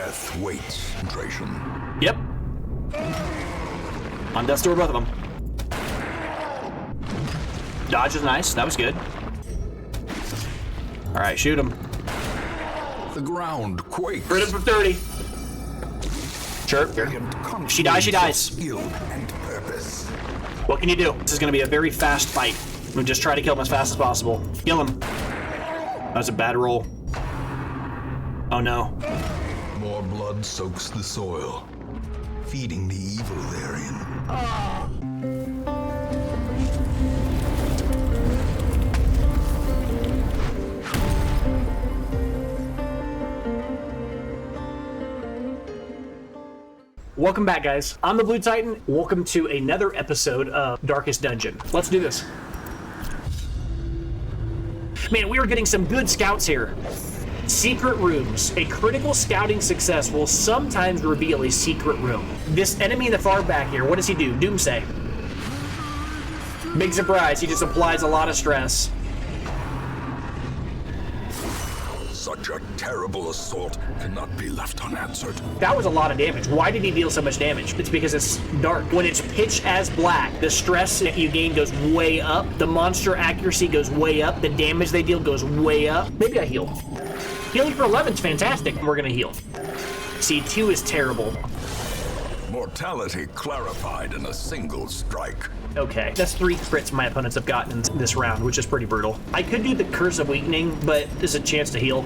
Death waits, Trajan. Yep. On death's door, both of them. Dodge is nice. That was good. All right, shoot him. The ground quakes. Hit him for 30. Sure. If she dies, she dies. Skill and purpose. What can you do? This is going to be a very fast fight. We'll just try to kill him as fast as possible. Kill him. That was a bad roll. Oh no. More blood soaks the soil, feeding the evil therein. Welcome back, guys. I'm the Blue Titan. Welcome to another episode of Darkest Dungeon. Let's do this. Man, we are getting some good scouts here. Secret rooms. A critical scouting success will sometimes reveal a secret room. This enemy in the far back here, what does he do? Doomsday. Big surprise, he just applies a lot of stress. Such a terrible assault cannot be left unanswered. That was a lot of damage. Why did he deal so much damage? It's because it's dark. When it's pitch as black, the stress that you gain goes way up. The monster accuracy goes way up. The damage they deal goes way up. Maybe I heal. Healing for 11 is fantastic. We're gonna heal. See, 2 is terrible. Mortality clarified in a single strike. Okay, that's 3 crits my opponents have gotten in this round, which is pretty brutal. I could do the Curse of Weakening, but there's a chance to heal.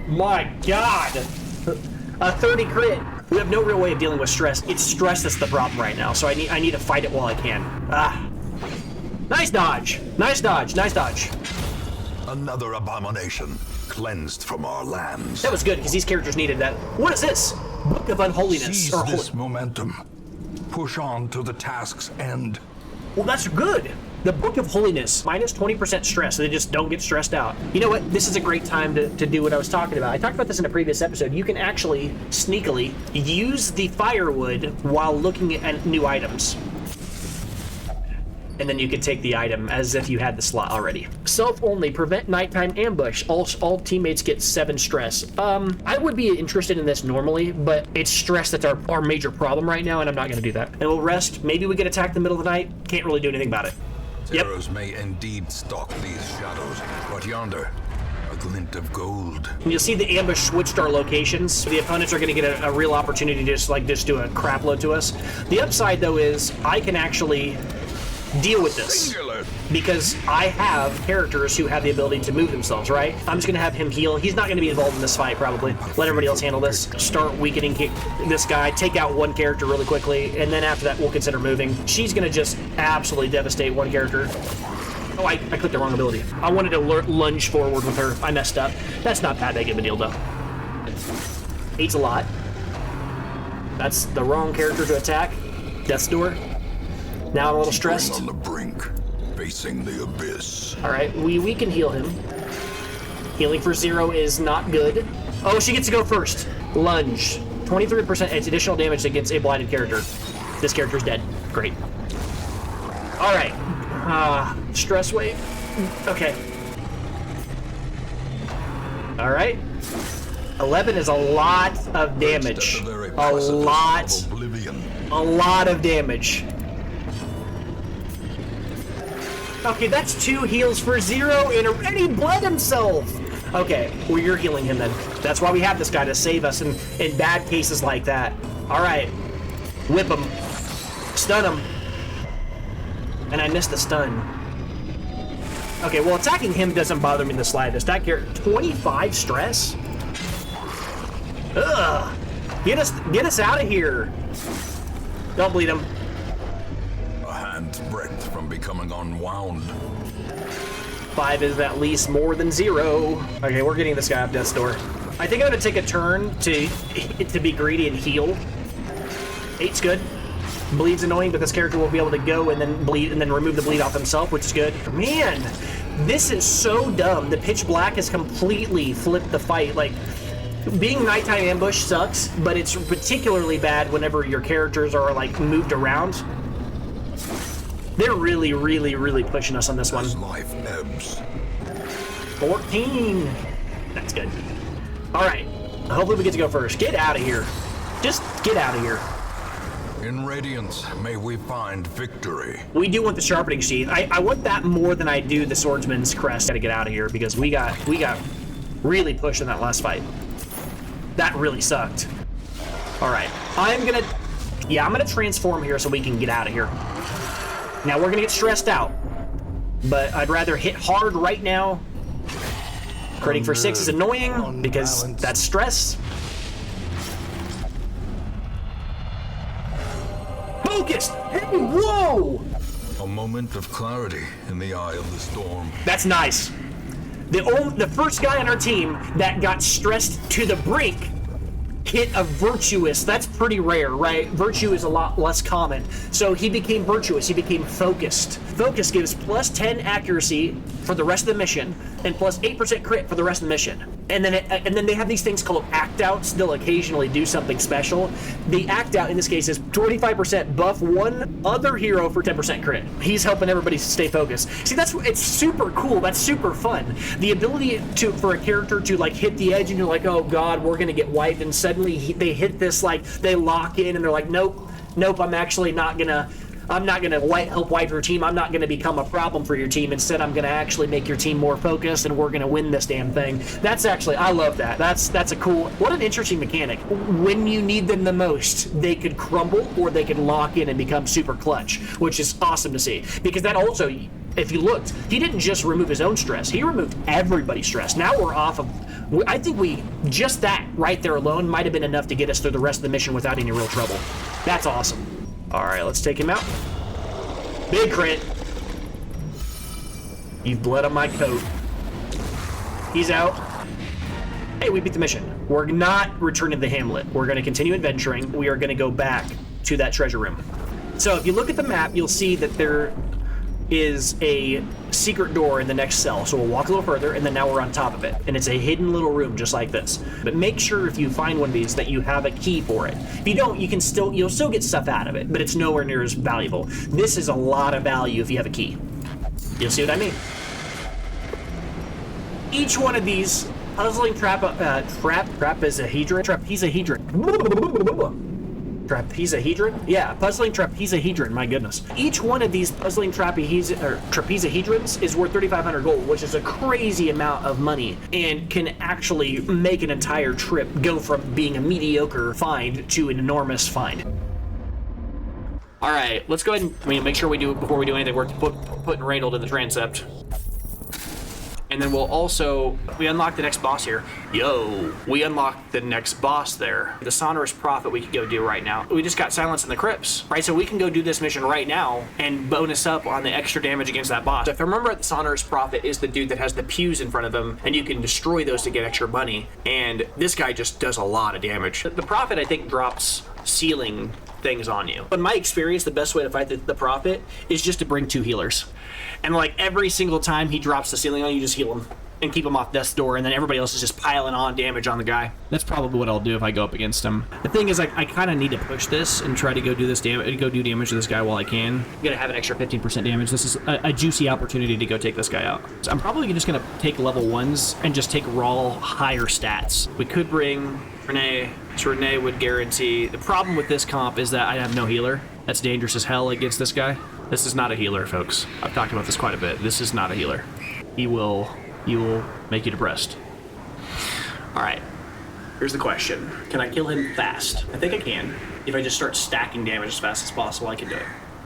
My God! A 30 crit! We have no real way of dealing with stress. It's stress that's the problem right now, so I need to fight it while I can. Ah. Nice dodge! Nice dodge, nice dodge. Another abomination cleansed from our lands. That was good, because these characters needed that. What is this? Book of Unholiness. Seize this momentum. Push on to the task's end. Well, that's good. The Book of Holiness, minus 20% stress, so they just don't get stressed out. You know what? This is a great time to do what I was talking about. I talked about this in a previous episode. You can actually sneakily use the firewood while looking at new items. And then you can take the item as if you had the slot already. Self-only, prevent nighttime ambush. All teammates get 7 stress. I would be interested in this normally, but it's stress that's our major problem right now, and I'm not gonna do that. And we'll rest. Maybe we get attacked in the middle of the night. Can't really do anything about it. Terrors may indeed stalk these shadows, but yonder, a glint of gold. And you'll see the ambush switched our locations. The opponents are gonna get a real opportunity to just do a crap load to us. The upside though is I can actually deal with this. Singular. Because I have characters who have the ability to move themselves, right? I'm just gonna have him heal. He's not gonna be involved in this fight, probably. Let everybody else handle this. Start weakening this guy, take out one character really quickly, and then after that, we'll consider moving. She's gonna just absolutely devastate one character. Oh, I clicked the wrong ability. I wanted to lunge forward with her. I messed up. That's not that big of a deal, though. 8's a lot. That's the wrong character to attack. Death's Door. Now I'm a little stressed. On the brink, facing the abyss. All right, we can heal him. Healing for 0 is not good. Oh, she gets to go first. Lunge. 23% additional damage against a blinded character. This character's dead. Great. All right. Stress wave. Okay. All right. 11 is a lot of damage. A lot of damage. Okay, that's 2 heals for 0 and already bled himself. Okay, well, you're healing him then. That's why we have this guy, to save us in bad cases like that. All right, whip him, stun him. And I missed the stun. Okay, well, attacking him doesn't bother me in the slightest. That character, 25 stress? Ugh, get us out of here. Don't bleed him. Breadth from becoming unwound. 5 is at least more than 0. Okay, we're getting this guy up Death's Door. I think I'm gonna take a turn to be greedy and heal. 8's good. Bleed's annoying, but this character will be able to go and then bleed and then remove the bleed off himself, which is good. Man, this is so dumb. The pitch black has completely flipped the fight. Like, being nighttime ambush sucks, but it's particularly bad whenever your characters are like moved around. They're really pushing us on this one. As life ebbs. 14. That's good. All right. Hopefully we get to go first. Get out of here. Just get out of here. In Radiance, may we find victory. We do want the sharpening sheath. I want that more than I do the swordsman's crest. Gotta get out of here because we got really pushed in that last fight. That really sucked. All right. I'm gonna transform here so we can get out of here. Now we're gonna get stressed out, but I'd rather hit hard right now. Critting for 6 is annoying because that's stress. Focused! Hey, whoa! A moment of clarity in the eye of the storm. That's nice. The first guy on our team that got stressed to the brink hit a virtuous. That's pretty rare, right? Virtue is a lot less common. So he became virtuous. He became focused. Focus gives plus 10 accuracy for the rest of the mission and plus 8% crit for the rest of the mission. And then they have these things called act outs. They'll occasionally do something special. The act out in this case is 25% buff one other hero for 10% crit. He's helping everybody stay focused. See, it's super cool. That's super fun. The ability for a character to like hit the edge and you're like, oh god, we're gonna get wiped, and suddenly they hit this, like they lock in and they're like, nope, I'm actually not gonna. I'm not going to help wipe your team. I'm not going to become a problem for your team. Instead, I'm going to actually make your team more focused, and we're going to win this damn thing. That's actually, I love that. That's a cool, what an interesting mechanic. When you need them the most, they could crumble or they could lock in and become super clutch, which is awesome to see. Because that also, if you looked, he didn't just remove his own stress. He removed everybody's stress. Now we're off of, I think just that right there alone might have been enough to get us through the rest of the mission without any real trouble. That's awesome. All right, let's take him out. Big crit. You've bled on my coat. He's out. Hey, we beat the mission. We're not returning to the hamlet. We're going to continue adventuring. We are going to go back to that treasure room. So if you look at the map, you'll see that there is a secret door in the next cell. So we'll walk a little further, and then now we're on top of it. And it's a hidden little room just like this. But make sure if you find one of these that you have a key for it. If you don't, you'll still get stuff out of it, but it's nowhere near as valuable. This is a lot of value if you have a key. You'll see what I mean? Each one of these puzzling trapezohedron? Yeah, puzzling trapezohedron, my goodness. Each one of these puzzling trapezohedrons is worth 3,500 gold, which is a crazy amount of money, and can actually make an entire trip go from being a mediocre find to an enormous find. All right, let's go ahead and make sure before we do anything, we're putting Reynold in the transept. And then we unlock the next boss here. We unlocked the next boss there. The Sonorous Prophet we could go do right now. We just got Silence in the Crypts, right? So we can go do this mission right now and bonus up on the extra damage against that boss. So if I remember, the Sonorous Prophet is the dude that has the pews in front of him, and you can destroy those to get extra money. And this guy just does a lot of damage. The Prophet, I think, drops ceiling things on you. In my experience, the best way to fight the Prophet is just to bring 2 healers. And like every single time he drops the ceiling on you, just heal him and keep him off death's door, and then everybody else is just piling on damage on the guy. That's probably what I'll do if I go up against him. The thing is, I kind of need to push this and try to go do damage to this guy while I can. I'm gonna have an extra 15% damage. This is a juicy opportunity to go take this guy out. So I'm probably just gonna take level 1s and just take raw higher stats. We could bring Renee. So Renee would guarantee. The problem with this comp is that I have no healer. That's dangerous as hell against this guy. This is not a healer, folks. I've talked about this quite a bit. This is not a healer. He will make you depressed. All right, here's the question. Can I kill him fast? I think I can. If I just start stacking damage as fast as possible, I can do it.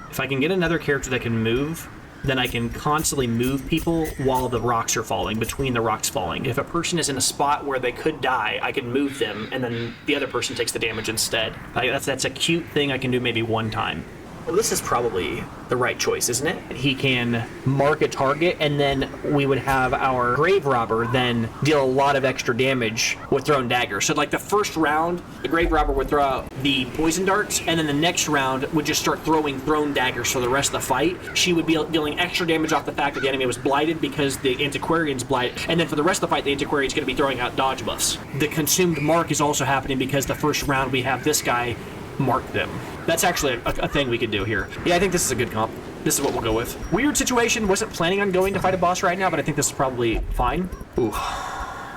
If I can get another character that can move, then I can constantly move people while the rocks are falling, between the rocks falling. If a person is in a spot where they could die, I can move them, and then the other person takes the damage instead. That's a cute thing I can do maybe one time. Well, this is probably the right choice, isn't it? He can mark a target, and then we would have our Grave Robber then deal a lot of extra damage with thrown daggers. So like the first round, the Grave Robber would throw out the poison darts, and then the next round would just start throwing thrown daggers for the rest of the fight. She would be dealing extra damage off the fact that the enemy was blighted because the Antiquarian's blighted, and then for the rest of the fight, the Antiquarian's going to be throwing out dodge buffs. The consumed mark is also happening because the first round we have this guy mark them. That's actually a thing we could do here. Yeah, I think this is a good comp. This is what we'll go with. Weird situation. Wasn't planning on going to fight a boss right now, but I think this is probably fine. Ooh.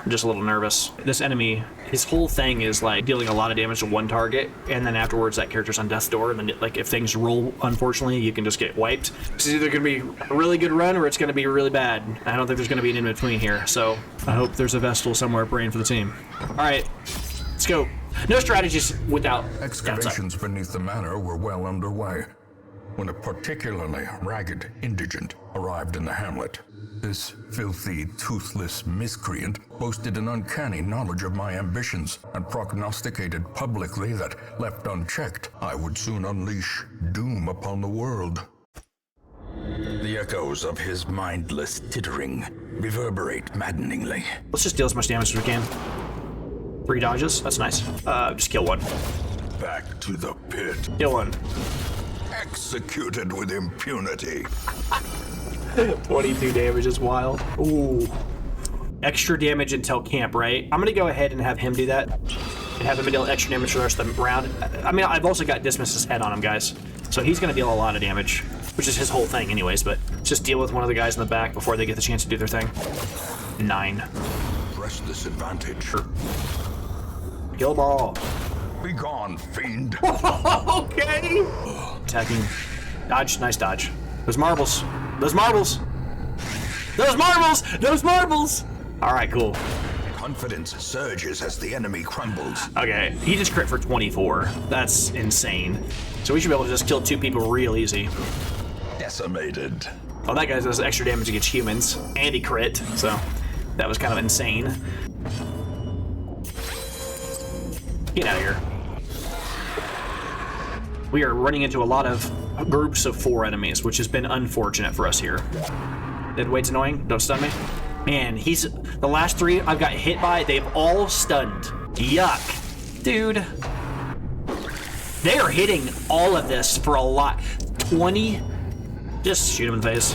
I'm just a little nervous. This enemy, his whole thing is like dealing a lot of damage to one target, and then afterwards that character's on death's door, and then like if things roll, unfortunately, you can just get wiped. It's either gonna be a really good run or it's gonna be really bad. I don't think there's gonna be an in-between here, so I hope there's a Vestal somewhere praying for the team. All right, let's go. No strategies without Excavations downside. beneath the manor were well underway when a particularly ragged indigent arrived in the hamlet. This filthy, toothless miscreant boasted an uncanny knowledge of my ambitions and prognosticated publicly that, left unchecked, I would soon unleash doom upon the world. The echoes of his mindless tittering reverberate maddeningly. Let's just deal as much damage as we can. 3 dodges, that's nice. Just kill one. Back to the pit. Kill one. Executed with impunity. 22 damage is wild. Ooh. Extra damage until camp, right? I'm gonna go ahead and have him do that. And have him deal extra damage for the rest of the round. I mean, I've also got Dismiss's head on him, guys. So he's gonna deal a lot of damage, which is his whole thing anyways, but just deal with one of the guys in the back before they get the chance to do their thing. 9. Press this advantage. Kill them all. Be gone, fiend. Okay. Attacking. Dodge, nice dodge. Those marbles. Those marbles. Those marbles. Those marbles. All right, cool. Confidence surges as the enemy crumbles. Okay, he just crit for 24. That's insane. So we should be able to just kill 2 people real easy. Decimated. Oh, that guy does extra damage against humans, and he crit, so that was kind of insane. Get out of here. We are running into a lot of groups of 4 enemies, which has been unfortunate for us here. Dead weight's annoying. Don't stun me. Man, the last 3 I've got hit by, they've all stunned. Yuck. Dude. They are hitting all of this for a lot. 20. Just shoot him in the face.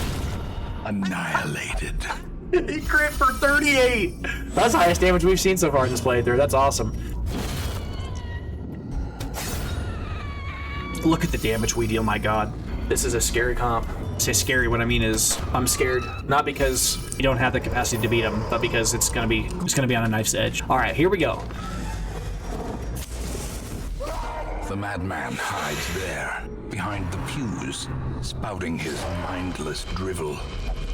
Annihilated. He crit for 38. That's the highest damage we've seen so far in this playthrough. That's awesome. Look at the damage we deal, my god. This is a scary comp. I say scary, what I mean is I'm scared. Not because you don't have the capacity to beat him, but because it's gonna be on a knife's edge. Alright, here we go. The madman hides there, behind the pews, spouting his mindless drivel.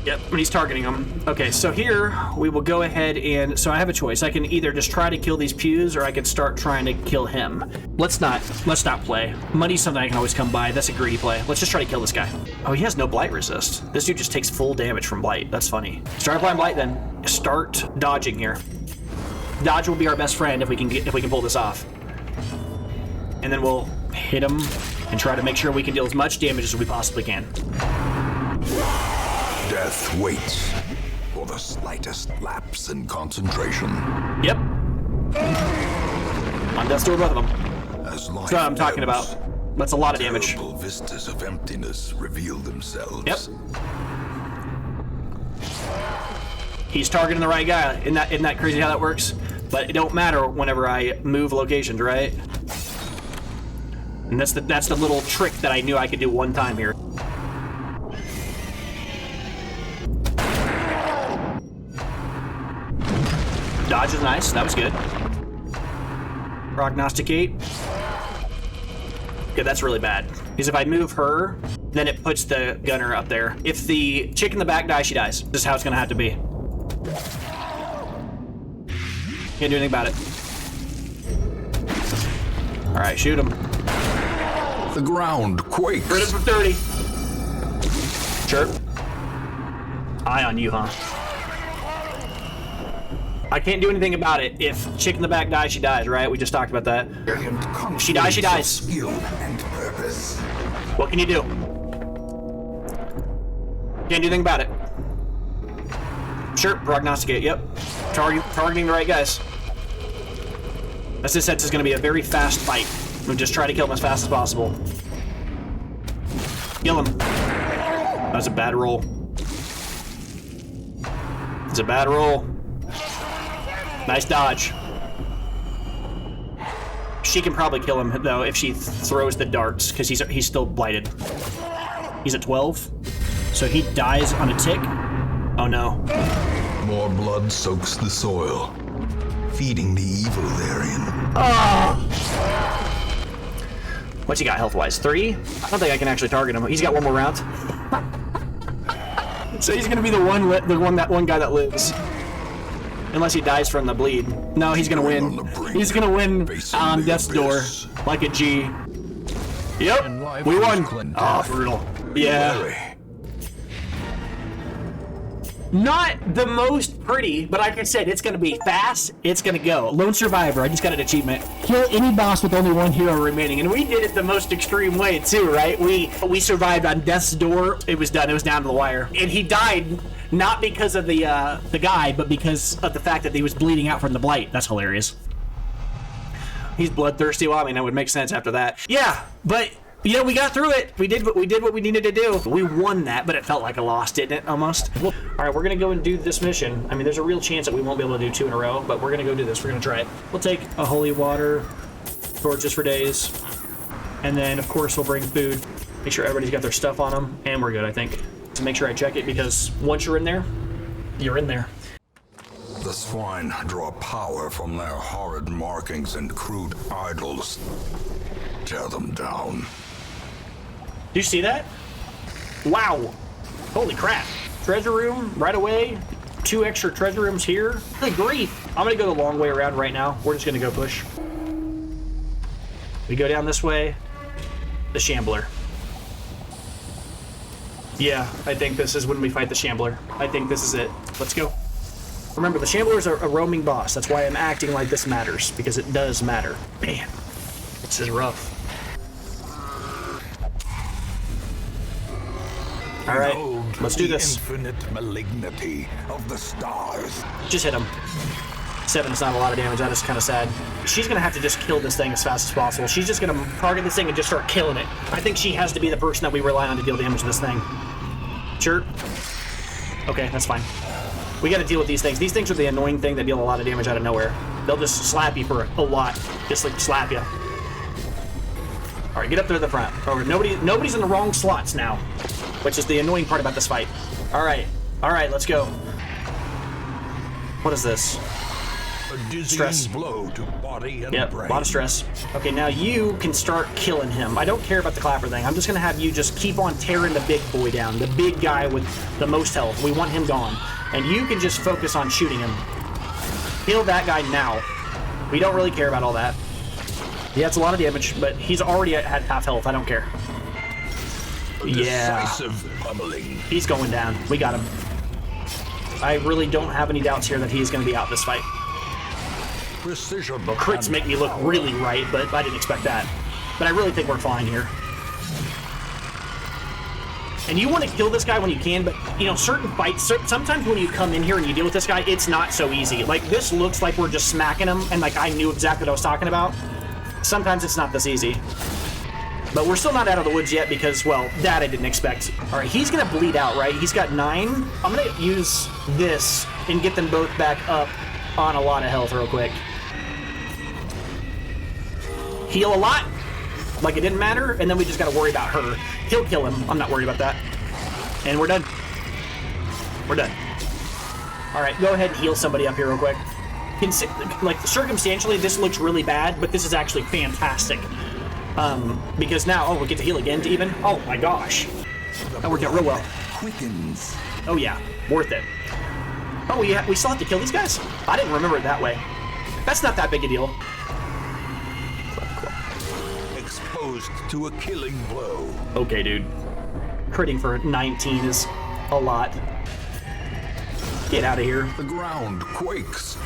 Yep, when he's targeting them. Okay, so here we will go ahead and... So I have a choice. I can either just try to kill these pews, or I can start trying to kill him. Let's not play. Money's something I can always come by. That's a greedy play. Let's just try to kill this guy. Oh, he has no blight resist. This dude just takes full damage from blight. That's funny. Start applying blight then. Start dodging here. Dodge will be our best friend if we can pull this off. And then we'll hit him and try to make sure we can deal as much damage as we possibly can. Death waits for the slightest lapse in concentration. Yep. On death's door, both of them. As life That's what I'm talking about. That's a lot of damage. terrible vistas of emptiness reveal themselves. Yep. He's targeting the right guy. Isn't that crazy how that works? But it don't matter whenever I move locations, right? And that's the little trick that I knew I could do one time here. Dodge is nice. That was good. Prognosticate. Okay, that's really bad. Because if I move her, then it puts the gunner up there. If the chick in the back dies, she dies. This is how it's gonna have to be. Can't do anything about it. All right, shoot him. The ground quakes. Rid him for 30. Sure. Eye on you, huh? I can't do anything about it. If chick in the back dies, she dies, right? We just talked about that. If she dies, she dies. Skill and purpose. What can you do? Can't do anything about it. Sure, prognosticate, yep. Targeting the right guys. As this sense is going to be a very fast fight. We'll just try to kill him as fast as possible. Kill him. That's a bad roll. It's a bad roll. Nice dodge. She can probably kill him, though, if she throws the darts, because he's still blighted. He's at 12, so he dies on a tick. Oh, no. More blood soaks the soil, defeating the evil therein. What's he got health-wise? 3? I don't think I can actually target him. He's got one more round. So he's gonna be that one guy that lives. Unless he dies from the bleed. No, he's gonna win. He's gonna win on death's door. Like a G. Yep, we won. Oh, brutal. Yeah. Not the most pretty, but like I said, it's gonna be fast, it's gonna go. Lone Survivor, I just got an achievement. Kill any boss with only one hero remaining, and we did it the most extreme way too, right? We survived on death's door. It was done, it was down to the wire. And he died not because of the guy, but because of the fact that he was bleeding out from the blight. That's hilarious. He's bloodthirsty. Well, I mean, that would make sense after that. Yeah, but you know, we got through it. We did what we needed to do. We won that, but it felt like a loss, didn't it? Almost. Well, all right, we're gonna go and do this mission. I mean, there's a real chance that we won't be able to do 2 in a row, but we're gonna go do this. We're gonna try it. We'll take a holy water, torches for days, and then of course we'll bring food. Make sure everybody's got their stuff on them, and we're good, I think. So make sure I check it, because once you're in there, you're in there. The swine draw power from their horrid markings and crude idols. Tear them down. Do you see that? Wow. Holy crap. Treasure room right away. 2 extra treasure rooms here. Good grief. I'm gonna go the long way around right now. We're just gonna go push. We go down this way. The Shambler. Yeah, I think this is when we fight the Shambler. I think this is it. Let's go. Remember, the Shambler is a roaming boss. That's why I'm acting like this matters, because it does matter. Man, this is rough. All right, let's do this. Infinite malignity of the stars. Just hit him. 7 is not a lot of damage. That is kind of sad. She's gonna have to just kill this thing as fast as possible. She's just gonna target this thing and just start killing it. I think she has to be the person that we rely on to deal damage to this thing. Sure. Okay, that's fine. We got to deal with these things. These things are the annoying thing that deal a lot of damage out of nowhere. They'll just slap you for a lot. Just like slap you. All right, get up there to the front. Oh, nobody's in the wrong slots now, which is the annoying part about this fight. All right, let's go. What is this? A dizzying Stress. blow to body and Yep, a brain. lot of stress. Okay, now you can start killing him. I don't care about the clapper thing. I'm just gonna have you just keep on tearing the big boy down, the big guy with the most health. We want him gone. And you can just focus on shooting him. Kill that guy now. We don't really care about all that. Yeah, it's a lot of damage, but he's already at half health. I don't care. Yeah. Decisive pummeling. He's going down. We got him. I really don't have any doubts here that he's going to be out this fight. Precision. Crits make me look really right, but I didn't expect that. But I really think we're fine here. And you want to kill this guy when you can, but, you know, certain fights, sometimes when you come in here and you deal with this guy, it's not so easy. Like, this looks like we're just smacking him, and, like, I knew exactly what I was talking about. Sometimes it's not this easy. But we're still not out of the woods yet because, well, that I didn't expect. All right, he's going to bleed out, right? He's got 9. I'm going to use this and get them both back up on a lot of health real quick. Heal a lot, like it didn't matter, and then we just got to worry about her. He'll kill him. I'm not worried about that. And we're done. We're done. All right, go ahead and heal somebody up here real quick. Like, circumstantially, this looks really bad, but this is actually fantastic. Because now, oh, we get to heal again to even. Oh my gosh, that worked out real well. Quickens. Oh yeah, worth it. Oh, we still have to kill these guys? I didn't remember it that way. That's not that big a deal. Exposed to a killing blow. Okay, dude. Critting for 19 is a lot. Get out of here. The ground quakes.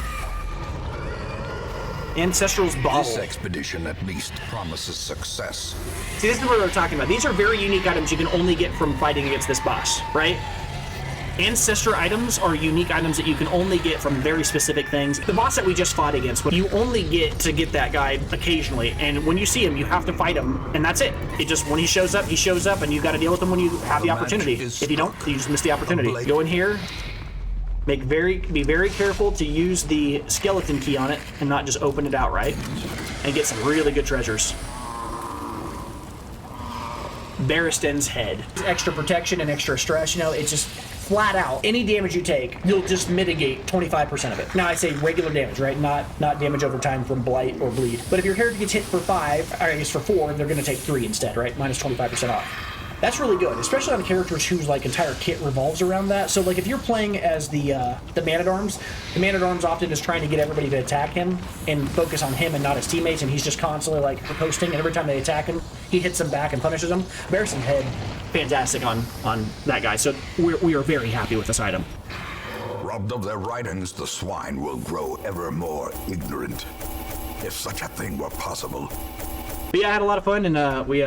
Ancestral's Bottle. This expedition at least promises success. See, this is what we're talking about. These are very unique items you can only get from fighting against this boss, right? Ancestor items are unique items that you can only get from very specific things. The boss that we just fought against, you only get to get that guy occasionally, and when you see him, you have to fight him, and that's it. It just, when he shows up, and you got to deal with him when you have the opportunity. If you don't, you just miss the opportunity. Go in here, be very careful to use the skeleton key on it, and not just open it outright, and get some really good treasures. Barristan's head. Extra protection and extra stress, you know, it's just flat out, any damage you take, you'll just mitigate 25% of it. Now I say regular damage, right? Not damage over time from blight or bleed. But if your character gets hit for 5, or I guess for 4, they're going to take 3 instead, right? Minus 25% off. That's really good, especially on characters whose like entire kit revolves around that. So like if you're playing as the Man-at-Arms, the Man-at-Arms often is trying to get everybody to attack him and focus on him and not his teammates, and he's just constantly like posting, and every time they attack him, he hits them back and punishes them. Barrison's head, fantastic on that guy. So we are very happy with this item. Robbed of their writings, the swine will grow ever more ignorant. If such a thing were possible. But yeah, I had a lot of fun, and we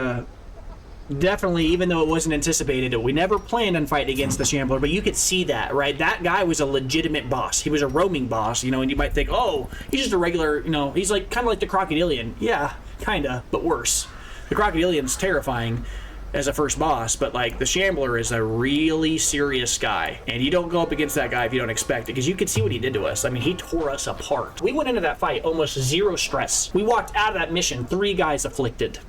definitely, even though it wasn't anticipated, we never planned on fighting against the Shambler, but you could see that, right? That guy was a legitimate boss. He was a roaming boss, you know, and you might think, oh, he's just a regular, you know, he's like kind of like the Crocodilian. Yeah, kind of, but worse. The Crocodilian's terrifying as a first boss, but like the Shambler is a really serious guy, and you don't go up against that guy if you don't expect it, because you could see what he did to us. I mean, he tore us apart. We went into that fight almost 0 stress. We walked out of that mission 3 guys afflicted.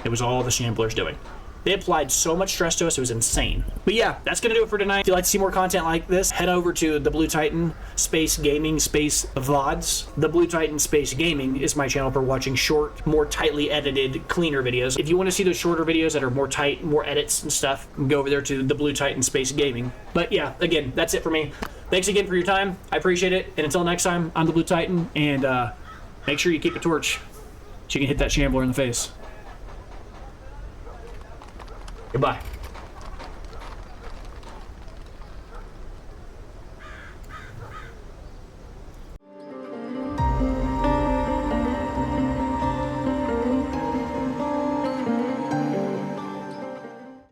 It was all the Shamblers doing. They applied so much stress to us, it was insane. But yeah, that's gonna do it for tonight. If you'd like to see more content like this, head over to the Blue Titan Space Gaming Space VODs. The Blue Titan Space Gaming is my channel for watching short, more tightly edited, cleaner videos. If you want to see those shorter videos that are more tight, more edits and stuff, go over there to the Blue Titan Space Gaming. But yeah, again, that's it for me. Thanks again for your time. I appreciate it. And until next time, I'm the Blue Titan, and make sure you keep a torch so you can hit that Shambler in the face. Goodbye.